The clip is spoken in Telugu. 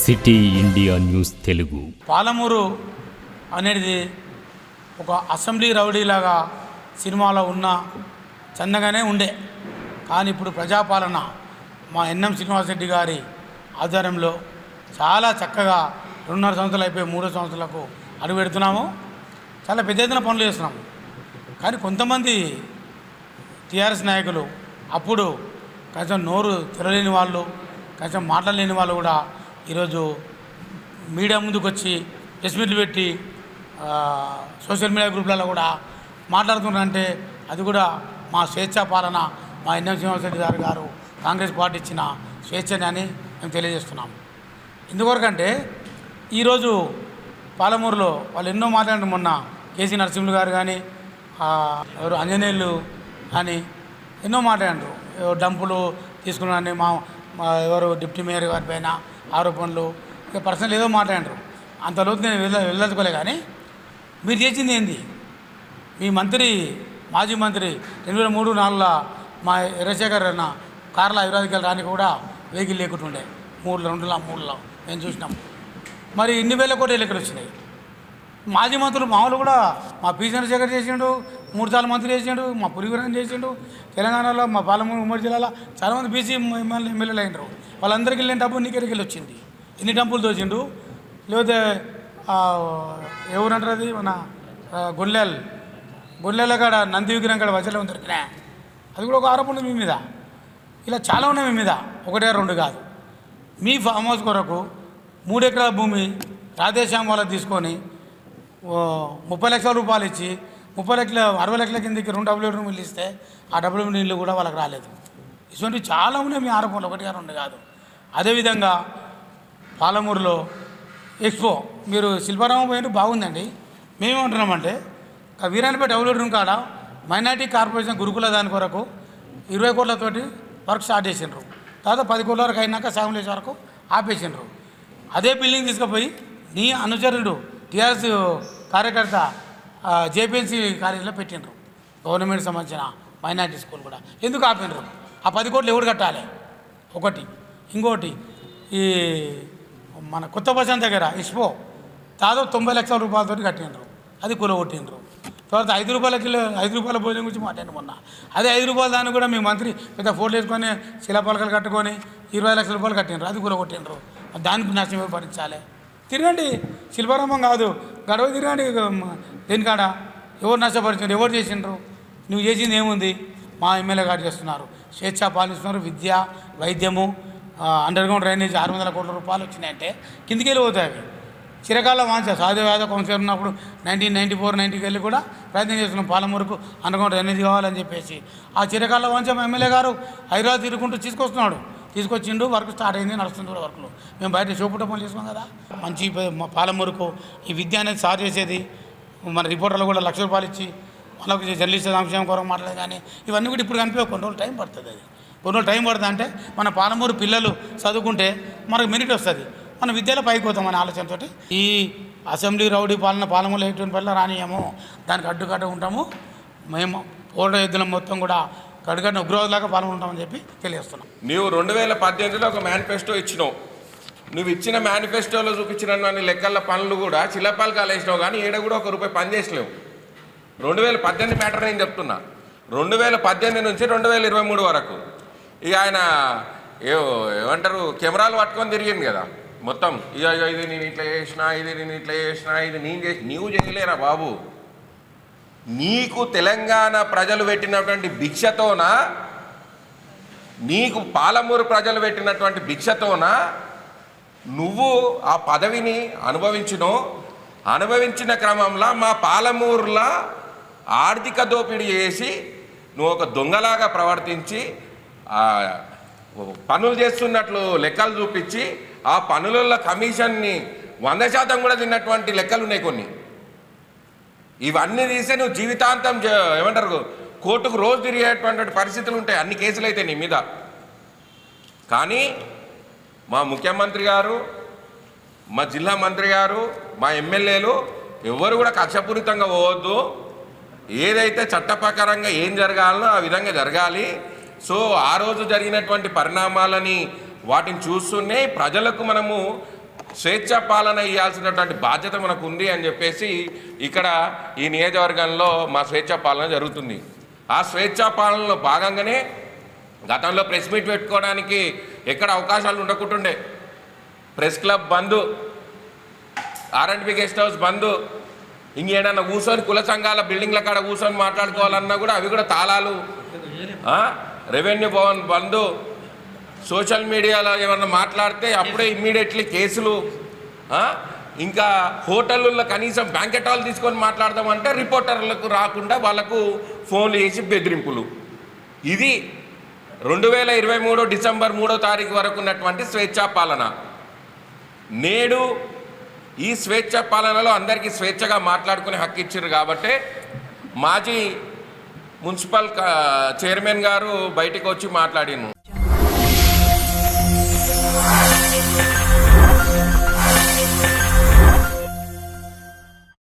City India news Telugu. Palamuru అనేది ఒక అసెంబ్లీ రౌడీలాగా సినిమాలో ఉన్న చందగానే ఉండే, కానీ ఇప్పుడు ప్రజాపాలన మా ఎన్ఎం శ్రీనివాసరెడ్డి గారి ఆధ్వర్యంలో చాలా చక్కగా 2.5 సంవత్సరాలు అయిపోయి 3 సంవత్సరాలకు అడుగు పెడుతున్నాము. చాలా పెద్ద ఎత్తున పనులు చేస్తున్నాము. కానీ కొంతమంది టీఆర్ఎస్ నాయకులు అప్పుడు కొంచెం నోరు తెరలేని వాళ్ళు, కొంచెం మాట్లాడలేని వాళ్ళు కూడా ఈరోజు మీడియా ముందుకు వచ్చి ప్రెస్ మీట్లు పెట్టి సోషల్ మీడియా గ్రూప్లలో కూడా మాట్లాడుతున్నారంటే అది కూడా మా స్వేచ్ఛా పాలన, మా ఎన్ఎం శ్రీనివాసరెడ్డి గారు కాంగ్రెస్ పార్టీ ఇచ్చిన స్వేచ్ఛని అని మేము తెలియజేస్తున్నాము. ఎందుకొరకంటే ఈరోజు పాలమూరులో వాళ్ళు ఎన్నో మాట్లాడారు. మొన్న కేసీ నరసింహులు గారు కానీ ఎవరు ఆంజనేయులు కానీ ఎన్నో మాట్లాడారు. డంపులు తీసుకున్నారని మా ఎవరు డిప్యూటీ మేయర్ గారి పైన ఆరోపణలు, ఇంకా పర్సనల్ ఏదో మాట్లాడారు. అంతలోతు నేను వెళ్ళదలుచుకోలే. కానీ మీరు చేసింది ఏంది? మీ మంత్రి, మాజీ మంత్రి 2003-04 మా ఎర్రశేఖర్ అన్న కార్ల హైదరాబాద్కి రానికి కూడా వెహికల్ లేకుంటుండే 3-3 మేము చూసినాం. మరి ఇన్ని వేల కోట్లు ఎక్కడ వచ్చినాయి? మాజీ మంత్రులు మామూలు కూడా మా పి చంద్రశేఖర్ చేసిండు, 3 సార్లు మంత్రి చేసిండు, మా పులివీరన్ చేసిండు. తెలంగాణలో మా పాలమూరు ఉమ్మడి జిల్లాలో చాలామంది బీసీ ఎమ్మెల్యేలు అయినారు. వాళ్ళందరికీ వెళ్ళిన డబ్బు నీకెళ్ళి వచ్చింది. ఎన్ని డబ్బులు దోచిండు? లేకపోతే ఎవరంటారు అది మన గొల్లెల కాడ నంది విగ్రహం కాడ వజ్రం దొరికినా, అది కూడా ఒక ఆరోపణ మీ మీద. ఇలా చాలా ఉన్నాయి మీ మీద, 1-2 కాదు. మీ ఫామ్ హౌస్ కొరకు 3 ఎకరాల భూమి రాధేశ్యామ్ వాళ్ళకి తీసుకొని 30 లక్షల రూపాయలు ఇచ్చి 60 లక్షల కిందకి 2 డబ్ల్యూ రూములు ఇస్తే ఆ డబ్ల్యూ నీళ్ళు కూడా వాళ్ళకి రాలేదు. ఇటువంటి చాలా ఉన్నాయి మీ ఆరోపణలు, 1-2 కాదు. అదేవిధంగా పాలమూరులో ఎక్స్పో మీరు శిల్పారామం పోయిన బాగుందండి. మేమేమంటున్నామంటే వీరానిపేట డబ్ల్యూ రూమ్ కాడ మైనార్టీ కార్పొరేషన్ గురుకుల దాని కొరకు 20 కోట్లతోటి వర్క్ స్టార్ట్ చేసిండ్రు. తర్వాత 10 కోట్ల వరకు అయినాక శాంబులేజ్ వరకు ఆపేసిండ్రు. అదే బిల్డింగ్ తీసుకుపోయి నీ అనుచరుడు టీఆర్ఎస్ కార్యకర్త జేపీఎల్సీ కాలేజీలో పెట్టిండ్రు. గవర్నమెంట్ సంబంధించిన మైనార్టీ స్కూల్ కూడా ఎందుకు ఆపినరు? ఆ 10 కోట్లు ఎవడు కట్టాలి? ఒకటి. ఇంకోటి ఈ మన కొత్త బస్టాండ్ దగ్గర ఇస్పో దాదాపు 90 లక్షల రూపాయలతో కట్టిండ్రు. అది కూలగొట్టిండ్రు. తర్వాత 5 రూపాయల భోజనం గురించి మాట్లాడి మొన్న అదే 5 రూపాయల దాన్ని కూడా మీ మంత్రి పెద్ద ఫోటోలు వేసుకొని శిలాపలకలు కట్టుకొని 20 లక్షల రూపాయలు కట్టిండ్రు. అది కూలగొట్టిండ్రు. దానికి నష్టమే భరించాలి. తిరగండి, శిల్పారామం కాదు గడవ తిరగండి. దేనికాడ ఎవరు నష్టపరిచారు? ఎవరు చేసిండ్రు? నువ్వు చేసింది ఏముంది? మా ఎమ్మెల్యే గారు చేస్తున్నారు. స్వేచ్ఛ పాలిస్తున్నారు. విద్య, వైద్యము, అండర్గ్రౌండ్ డ్రైనేజ్ 600 కోట్ల రూపాయలు వచ్చినాయంటే కిందికి వెళ్ళి పోతాయి. అవి చిరకాల వాంచ సాధువు యాదవ్ కౌన్సిలర్ ఉన్నప్పుడు 1994-90కి వెళ్ళి కూడా ప్రయత్నం చేస్తున్నాం పాలమూరుకు అండర్గ్రౌండ్ డ్రైనేజ్ కావాలని చెప్పేసి. ఆ చిరకాల వాంచ మా ఎమ్మెల్యే గారు హైదరాబాద్ తిరుగుకుంటూ తీసుకొచ్చిండు. వర్క్ స్టార్ట్ అయింది, నడుస్తుంది కూడా వర్క్లు. మేము బయట చూపుట పనులు చేసుకున్నాం కదా. మంచి పాలమూరుకు ఈ విద్య అనేది సార్ చేసేది. మన రిపోర్టర్లు కూడా 1 లక్ష రూపాయలు ఇచ్చి వాళ్ళకి జర్నలిస్ట్ సంక్షేమం కొరకు మాట్లాడేది. కానీ ఇవన్నీ కూడా ఇప్పుడు కనిపించే కొన్ని రోజులు టైం పడుతుంది. అది కొన్ని రోజులు టైం పడుతుంది. అంటే మన పాలమూరు పిల్లలు చదువుకుంటే మనకు మెరిట్ వస్తుంది, మన విద్యలో పైకి పోతాం అనే ఆలోచనతో ఈ అసెంబ్లీ రౌడీ పాలమూరులో ఎటువంటి పనులు రానియము, దానికి అడ్డుకట్ట ఉంటాము. మేము ఓల్డ్ యుద్ధం మొత్తం కూడా కడుగట్టిన ఉగ్రవాదులాగా పాల్గొంటామని చెప్పి తెలియజేస్తున్నాం. నీవు 2018లో ఒక మేనిఫెస్టో ఇచ్చినావు. నువ్వు ఇచ్చిన మేనిఫెస్టోలో చూపించిన లెక్కల పనులు కూడా చిల్లపాలకాలు వేసినావు, కానీ ఈడ కూడా ₹1 పని చేసలేవు. 2018 మ్యాటర్ నేను చెప్తున్నా. 2018 నుంచి 2023 వరకు ఇక ఆయన ఏమంటారు కెమెరాలు పట్టుకొని తిరిగింది కదా మొత్తం. ఇక ఇది నేను ఇట్లా చేసినా, ఇది నేను ఇట్లా చేసినా, ఇది నేను చేసి నీవు చేయలేరా బాబు? నీకు తెలంగాణ ప్రజలు పెట్టినటువంటి భిక్షతోనా, నీకు పాలమూరు ప్రజలు పెట్టినటువంటి భిక్షతోనా నువ్వు ఆ పదవిని అనుభవించిన క్రమంలో మా పాలమూరులో ఆర్థిక దోపిడీ చేసి నువ్వు ఒక దొంగలాగా ప్రవర్తించి పనులు చేస్తున్నట్లు లెక్కలు చూపించి ఆ పనులలో కమిషన్ని 100% కూడా తిన్నటువంటి లెక్కలు ఉన్నాయి కొన్ని. ఇవన్నీ తీసే నువ్వు జీవితాంతం ఏమంటారు కోర్టుకు రోజు తిరిగేటువంటి పరిస్థితులు ఉంటాయి, అన్ని కేసులు అయితే నీ మీద. కానీ మా ముఖ్యమంత్రి గారు, మా జిల్లా మంత్రి గారు, మా ఎమ్మెల్యేలు ఎవరు కూడా కక్షపూరితంగా పోవద్దు. ఏదైతే చట్ట ప్రకారంగా ఏం జరగాలనో ఆ విధంగా జరగాలి. సో ఆ రోజు జరిగినటువంటి పరిణామాలని వాటిని చూస్తూనే ప్రజలకు మనము స్వేచ్ఛ పాలన ఇవ్వాల్సినటువంటి బాధ్యత మనకు ఉంది అని చెప్పేసి ఇక్కడ ఈ నియోజకవర్గంలో మా స్వేచ్ఛ పాలన జరుగుతుంది. ఆ స్వేచ్ఛ పాలనలో భాగంగానే గతంలో ప్రెస్ మీట్ పెట్టుకోవడానికి ఎక్కడ అవకాశాలు ఉండకుంటుండే. ప్రెస్ క్లబ్ బంద్, R&B గెస్ట్ హౌస్ బంద్, ఇంకేడన్నా కూర్చొని కుల సంఘాల బిల్డింగ్ల కాడ కూర్చొని మాట్లాడుకోవాలన్నా కూడా అవి కూడా తాళాలు, రెవెన్యూ భవన్ బంద్, సోషల్ మీడియాలో ఏమన్నా మాట్లాడితే అప్పుడే ఇమ్మీడియట్లీ కేసులు, ఇంకా హోటళ్ళల్లో కనీసం బ్యాంకెట్ హాల్ తీసుకొని మాట్లాడదామంటే రిపోర్టర్లకు రాకుండా వాళ్ళకు ఫోన్లు చేసి బెదిరింపులు. ఇది 2023 డిసెంబర్ 3వ తారీఖు వరకు ఉన్నటువంటి స్వేచ్ఛా పాలన. నేడు ఈ స్వేచ్ఛ పాలనలో అందరికీ స్వేచ్ఛగా మాట్లాడుకునే హక్కు ఇచ్చారు కాబట్టి మాజీ మున్సిపల్ చైర్మన్ గారు బయటకు వచ్చి మాట్లాడిను.